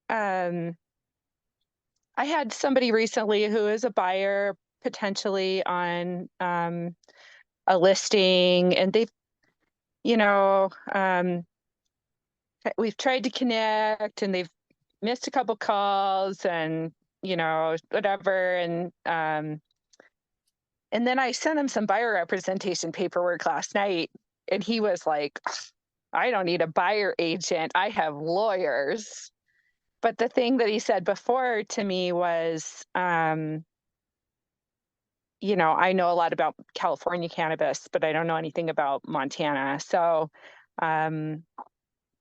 um, I had somebody recently who is a buyer potentially on a listing, and you know, um, we've tried to connect, and they've missed a couple calls, and whatever, and then I sent him some buyer representation paperwork last night, and he was like, "Ugh, I don't need a buyer agent. I have lawyers." But the thing that he said before to me was, I know a lot about California cannabis, but I don't know anything about Montana. So, um,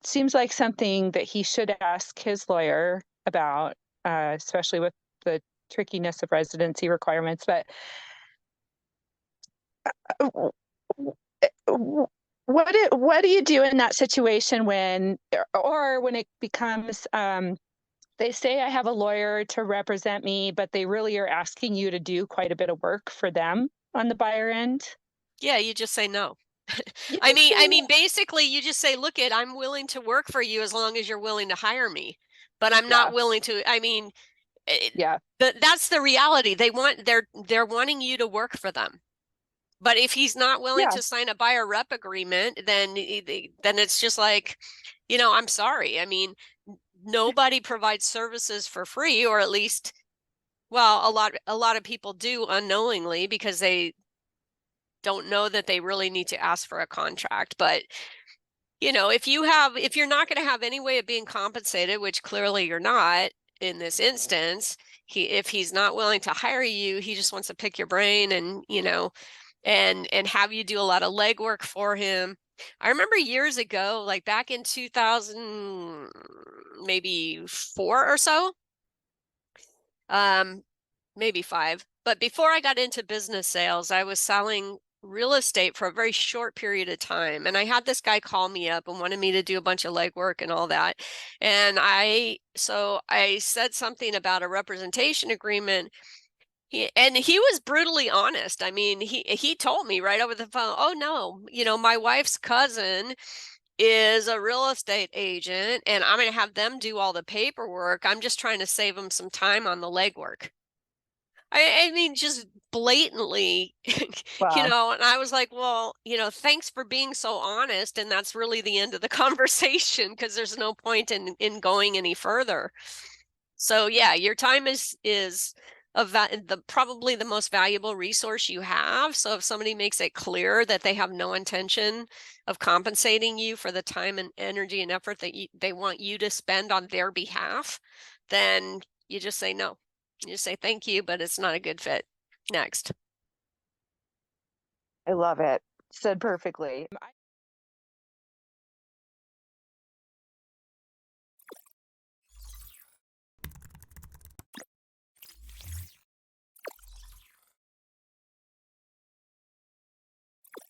seems like something that he should ask his lawyer about, especially with the trickiness of residency requirements. But uh, what do you do in that situation when, or when it becomes, they say I have a lawyer to represent me, but they really are asking you to do quite a bit of work for them on the buyer end? Yeah, you just say no. You I just mean say I no. mean, basically, you just say, "Look it, I'm willing to work for you as long as you're willing to hire me, but I'm Yeah, not willing to." I mean, yeah, that's the reality. They're wanting you to work for them. But if he's not willing yeah, to sign a buyer rep agreement, then it's just like, I'm sorry. I mean, nobody provides services for free, or at least, well, a lot of people do unknowingly because they don't know that they really need to ask for a contract. But if you're not going to have any way of being compensated, which clearly you're not in this instance, if he's not willing to hire you, he just wants to pick your brain and and have you do a lot of legwork for him. I remember years ago, like back in 2000, maybe 4 or so, um, maybe 5. But before I got into business sales, I was selling real estate for a very short period of time. And I had this guy call me up and wanted me to do a bunch of legwork and all that. And I said something about a representation agreement. He was brutally honest. I mean, he told me right over the phone, "Oh no, my wife's cousin is a real estate agent, and I'm going to have them do all the paperwork. I'm just trying to save them some time on the legwork." I mean, just blatantly, wow. and I was like, well, thanks for being so honest. And that's really the end of the conversation because there's no point in going any further. So yeah, your time is probably the most valuable resource you have. So if somebody makes it clear that they have no intention of compensating you for the time and energy and effort that they want you to spend on their behalf, then you just say no. You just say thank you, but it's not a good fit. Next. I love it. Said perfectly.